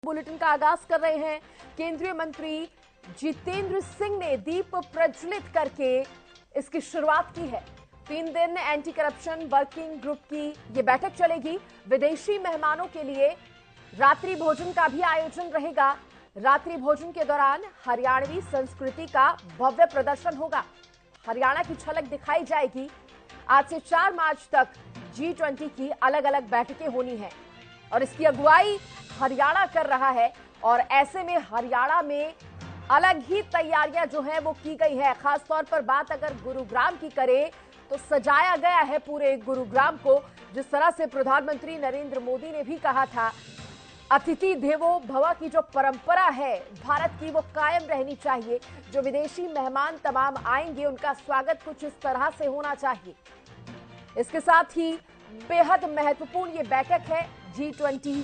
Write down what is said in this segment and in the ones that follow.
Bulletin का आगाज कर रहे हैं। केंद्रीय मंत्री जितेंद्र सिंह ने दीप प्रज्वलित करके इसकी शुरुआत की है। 3 दिन एंटी करप्शन वर्किंग ग्रुप की ये बैठक चलेगी। विदेशी मेहमानों के लिए रात्रि भोजन का भी आयोजन रहेगा। रात्रि भोजन के दौरान हरियाणवी संस्कृति का भव्य प्रदर्शन होगा। हरियाणा की झलक दिखाई जाएगी। आज से 4 मार्च तक G20 की अलग अलग बैठकें होनी है और इसकी अगुवाई हरियाणा कर रहा है। और ऐसे में हरियाणा में अलग ही तैयारियां जो है वो की गई है। खासतौर पर बात अगर गुरुग्राम की करें तो सजाया गया है पूरे गुरुग्राम को। जिस तरह से प्रधानमंत्री नरेंद्र मोदी ने भी कहा था, अतिथि देवो भव की जो परंपरा है भारत की, वो कायम रहनी चाहिए। जो विदेशी मेहमान तमाम आएंगे उनका स्वागत कुछ इस तरह से होना चाहिए। इसके साथ ही बेहद महत्वपूर्ण ये बैठक है G20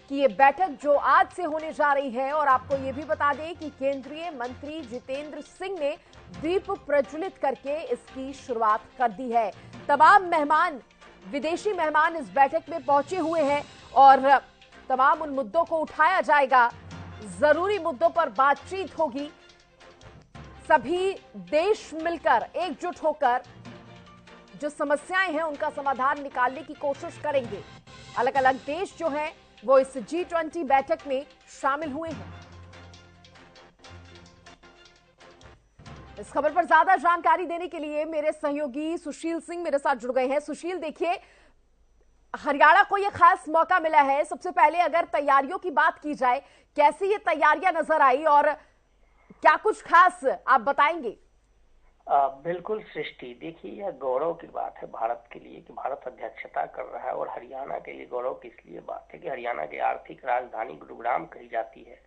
की, ये बैठक जो आज से होने जा रही है। और आपको ये भी बता दें कि केंद्रीय मंत्री जितेंद्र सिंह ने दीप प्रज्वलित करके इसकी शुरुआत कर दी है। तमाम मेहमान, विदेशी मेहमान इस बैठक में पहुंचे हुए हैं और तमाम उन मुद्दों को उठाया जाएगा। जरूरी मुद्दों पर बातचीत होगी। सभी देश मिलकर एकजुट होकर जो समस्याएं हैं उनका समाधान निकालने की कोशिश करेंगे। अलग अलग देश जो हैं वो इस G20 बैठक में शामिल हुए हैं। इस खबर पर ज्यादा जानकारी देने के लिए मेरे सहयोगी सुशील सिंह मेरे साथ जुड़ गए हैं। सुशील, देखिए, हरियाणा को यह खास मौका मिला है। सबसे पहले अगर तैयारियों की बात की जाए, कैसी ये तैयारियां नजर आई और क्या कुछ खास आप बताएंगे? बिल्कुल सृष्टि, देखिए यह गौरव की बात है भारत के लिए कि भारत अध्यक्षता कर रहा है। और हरियाणा के लिए गौरव की इसलिए बात है कि हरियाणा की आर्थिक राजधानी गुरुग्राम कही जाती है,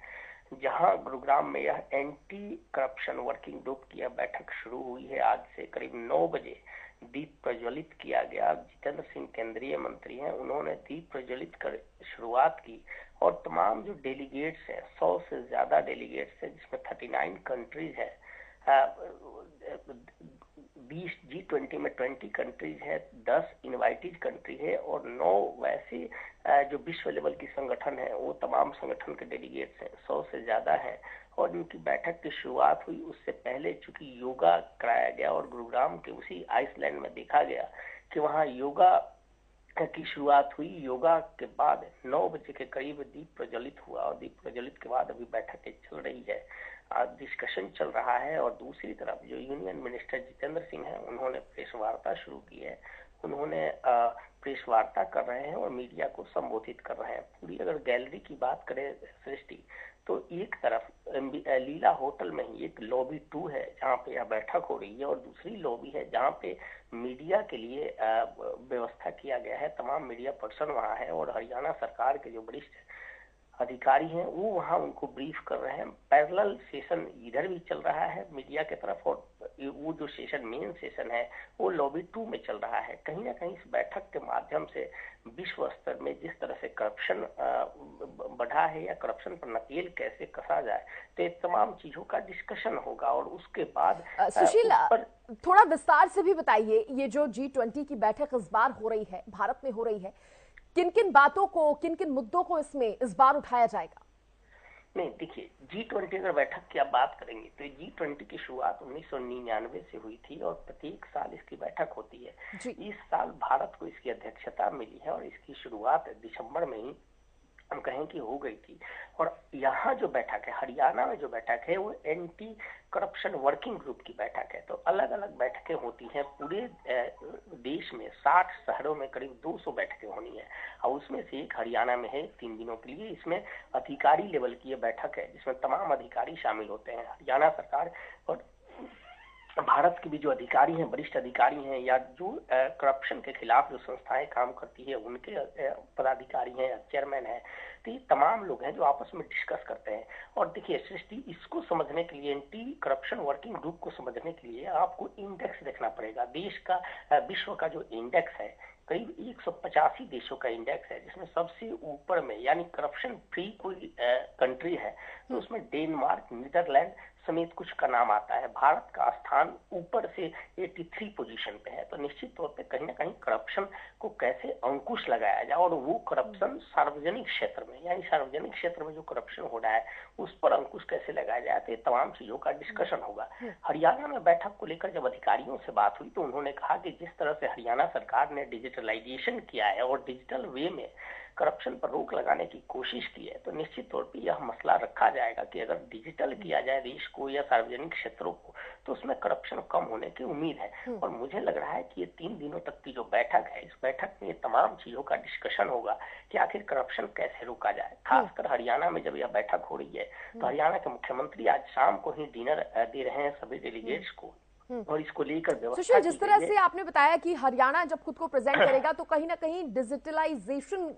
जहां गुरुग्राम में यह एंटी करप्शन वर्किंग ग्रुप की यह बैठक शुरू हुई है। आज से करीब 9 बजे दीप प्रज्वलित किया गया। जितेंद्र सिंह केंद्रीय मंत्री हैं, उन्होंने दीप प्रज्वलित कर शुरुआत की। और तमाम जो डेलीगेट्स हैं, 100 से ज्यादा डेलीगेट्स हैं, जिसमें 39 कंट्रीज है। 20 G20 में 20 कंट्रीज है, 10 इनवाइटेड कंट्री है और 9 वैसे जो विश्व लेवल की संगठन है, वो तमाम संगठन के डेलीगेट्स हैं, 100 से ज्यादा हैं। और इनकी बैठक की शुरुआत हुई उससे पहले चूंकि योगा कराया गया और गुरुग्राम के उसी आइसलैंड में देखा गया कि वहाँ योगा की शुरुआत हुई। योगा के बाद 9 बजे के करीब दीप प्रज्वलित हुआ और दीप प्रज्वलित के बाद अभी बैठकें चल रही है, डिस्कशन चल रहा है। और दूसरी तरफ जो यूनियन मिनिस्टर जितेंद्र सिंह हैं, उन्होंने प्रेस वार्ता शुरू की है। उन्होंने प्रेस वार्ता कर रहे हैं और मीडिया को संबोधित कर रहे हैं। पूरी अगर गैलरी की बात करें सृष्टि, तो एक तरफ लीला होटल में ही एक लॉबी 2 है जहाँ पे यह बैठक हो रही है और दूसरी लॉबी है जहाँ पे मीडिया के लिए व्यवस्था किया गया है। तमाम मीडिया पर्सन वहाँ है और हरियाणा सरकार के जो वरिष्ठ अधिकारी हैं वो वहाँ उनको ब्रीफ कर रहे हैं। पैरेलल सेशन इधर भी चल रहा है मीडिया की तरफ और वो जो सेशन मेन सेशन है वो लॉबी 2 में चल रहा है। कहीं ना कहीं इस बैठक के माध्यम से विश्व स्तर में जिस तरह से करप्शन बढ़ा है या करप्शन पर नकेल कैसे कसा जाए, तो ये तमाम चीजों का डिस्कशन होगा। और उसके बाद सुशील, थोड़ा विस्तार से भी बताइए, ये जो G20 की बैठक इस बार हो रही है, भारत में हो रही है, किन किन बातों को, किन किन मुद्दों को इसमें इस बार उठाया जाएगा? नहीं, देखिए, G20 अगर बैठक की आप बात करेंगे तो G20 की शुरुआत 1999 से हुई थी और प्रत्येक साल इसकी बैठक होती है। इस साल भारत को इसकी अध्यक्षता मिली है और इसकी शुरुआत दिसंबर में ही हम कहें कि हो गई थी। और यहाँ जो बैठक है, हरियाणा में जो बैठक है, वो एंटी करप्शन वर्किंग ग्रुप की बैठक है। तो अलग अलग बैठकें होती हैं पूरे देश में। 60 शहरों में करीब 200 बैठकें होनी है और उसमें से एक हरियाणा में है 3 दिनों के लिए। इसमें अधिकारी लेवल की ये बैठक है जिसमें तमाम अधिकारी शामिल होते हैं। हरियाणा सरकार और भारत के भी जो अधिकारी हैं, वरिष्ठ अधिकारी हैं, या जो करप्शन के खिलाफ जो संस्थाएं काम करती है उनके पदाधिकारी हैं, चेयरमैन हैं, तो ये तमाम लोग हैं जो आपस में डिस्कस करते हैं। और देखिए सृष्टि, इसको समझने के लिए, एंटी करप्शन वर्किंग ग्रुप को समझने के लिए आपको इंडेक्स देखना पड़ेगा। देश का, विश्व का जो इंडेक्स है, करीब 185 देशों का इंडेक्स है, जिसमें सबसे ऊपर में यानी करप्शन फ्री कोई कंट्री है तो उसमें डेनमार्क, नीदरलैंड, समेत कुछ का नाम आता है। भारत का स्थान ऊपर से 83 पोजीशन पे है। तो निश्चित तौर पे कहीं ना कहीं करप्शन को कैसे अंकुश लगाया जाए, और वो करप्शन सार्वजनिक क्षेत्र में, यानी सार्वजनिक क्षेत्र में जो करप्शन हो रहा है उस पर अंकुश कैसे लगाया जाए, तो ये तमाम चीजों का डिस्कशन होगा। हरियाणा में बैठक को लेकर जब अधिकारियों से बात हुई तो उन्होंने कहा कि जिस तरह से हरियाणा सरकार ने डिजिटलाइजेशन किया है और डिजिटल वे में करप्शन पर रोक लगाने की कोशिश की है, तो निश्चित तौर पे यह मसला रखा जाएगा कि अगर डिजिटल किया जाए देश को या सार्वजनिक क्षेत्रों को तो उसमें करप्शन कम होने की उम्मीद है। और मुझे लग रहा है कि ये 3 दिनों तक की जो बैठक है, इस बैठक में ये तमाम चीजों का डिस्कशन होगा कि आखिर करप्शन कैसे रोका जाए। खासकर हरियाणा में जब यह बैठक हो रही है तो हरियाणा के मुख्यमंत्री आज शाम को ही डिनर दे रहे हैं सभी डेलीगेट्स को, और इसको लेकर व्यवस्था सुशील, जिस तरह से आपने बताया कि हरियाणा जब खुद को प्रेजेंट करेगा तो कहीं ना कहीं डिजिटलाइजेशन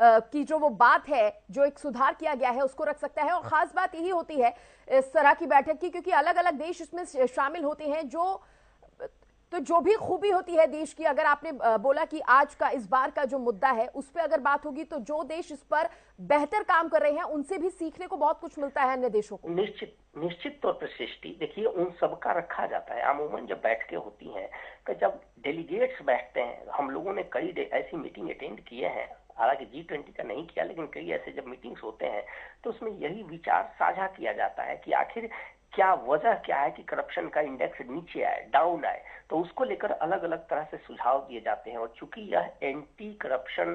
की जो वो बात है, जो एक सुधार किया गया है, उसको रख सकता है। और खास बात यही होती है इस तरह की बैठक की, क्योंकि अलग अलग देश इसमें शामिल होते हैं, जो भी खूबी होती है देश की। अगर आपने बोला कि आज का इस बार का जो मुद्दा है उस पर अगर बात होगी तो जो देश इस पर बेहतर काम कर रहे हैं उनसे भी सीखने को बहुत कुछ मिलता है अन्य देशों को। निश्चित तौर पर सृष्टि, देखिए उन सबका रखा जाता है। अमूमन जब बैठकें होती हैं तो जब डेलीगेट्स बैठते हैं, हम लोगों ने कई ऐसी मीटिंग अटेंड किए हैं, हालांकि G20 का नहीं किया, लेकिन कई ऐसे जब मीटिंग्स होते हैं तो उसमें यही विचार साझा किया जाता है कि आखिर क्या वजह क्या है कि करप्शन का इंडेक्स नीचे आए, डाउन आए, तो उसको लेकर अलग अलग तरह से सुझाव दिए जाते हैं। और चूंकि यह एंटी करप्शन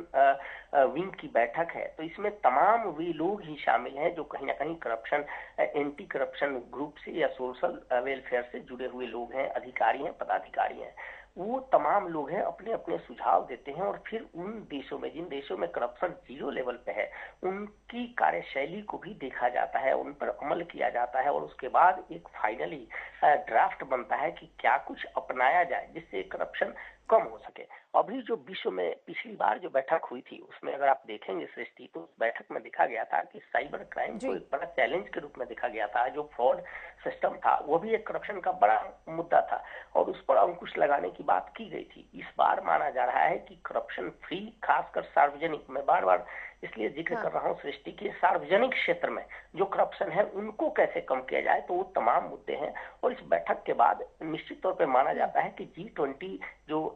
विंग की बैठक है तो इसमें तमाम वे लोग ही शामिल हैं जो कहीं ना कहीं करप्शन एंटी करप्शन ग्रुप से या सोशल वेलफेयर से जुड़े हुए लोग हैं, अधिकारी हैं, पदाधिकारी हैं। वो तमाम लोग हैं अपने अपने सुझाव देते हैं, और फिर उन देशों में, जिन देशों में करप्शन 0 लेवल पे है, उनकी कार्यशैली को भी देखा जाता है, उन पर अमल किया जाता है, और उसके बाद एक फाइनली ड्राफ्ट बनता है कि क्या कुछ अपनाया जाए जिससे करप्शन कम हो सके। अभी जो विश्व में पिछली बार जो बैठक हुई थी उसमें अगर आप देखेंगे सृष्टि, तो उस बैठक में देखा गया था कि साइबर क्राइम को एक बड़ा चैलेंज के रूप में देखा गया था। जो फ्रॉड सिस्टम था वो भी एक करप्शन का बड़ा मुद्दा था, और उस पर अंकुश लगाने की बात की गई थी। इस बार माना जा रहा है कि करप्शन फ्री, खासकर सार्वजनिक, मैं बार बार इसलिए जिक्र कर रहा हूँ सृष्टि के, सार्वजनिक क्षेत्र में जो करप्शन है उनको कैसे कम किया जाए, तो वो तमाम मुद्दे हैं। और इस बैठक के बाद निश्चित तौर पर माना जाता है कि G20 जो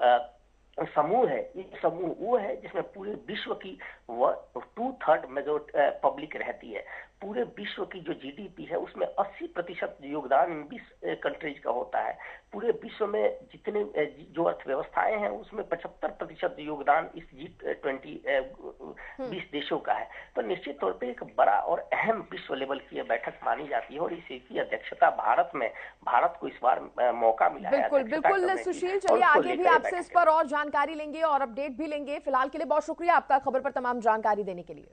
समूह है, ये समूह वो है जिसमें पूरे विश्व की 2/3 मेजॉरिटी पब्लिक रहती है। पूरे विश्व की जो GDP है उसमें 80% योगदान इन 20 कंट्रीज का होता है। पूरे विश्व में जितने जो अर्थव्यवस्थाएं हैं उसमें 75% योगदान इस G20 20 देशों का है। तो निश्चित तौर पे एक बड़ा और अहम विश्व लेवल की बैठक मानी जाती है, और इसकी अध्यक्षता भारत को इस बार मौका मिला है। बिल्कुल सुशील, चलिए आगे भी आपसे इस पर और जानकारी लेंगे और अपडेट भी लेंगे। फिलहाल के लिए बहुत शुक्रिया आपका खबर पर तमाम जानकारी देने के लिए।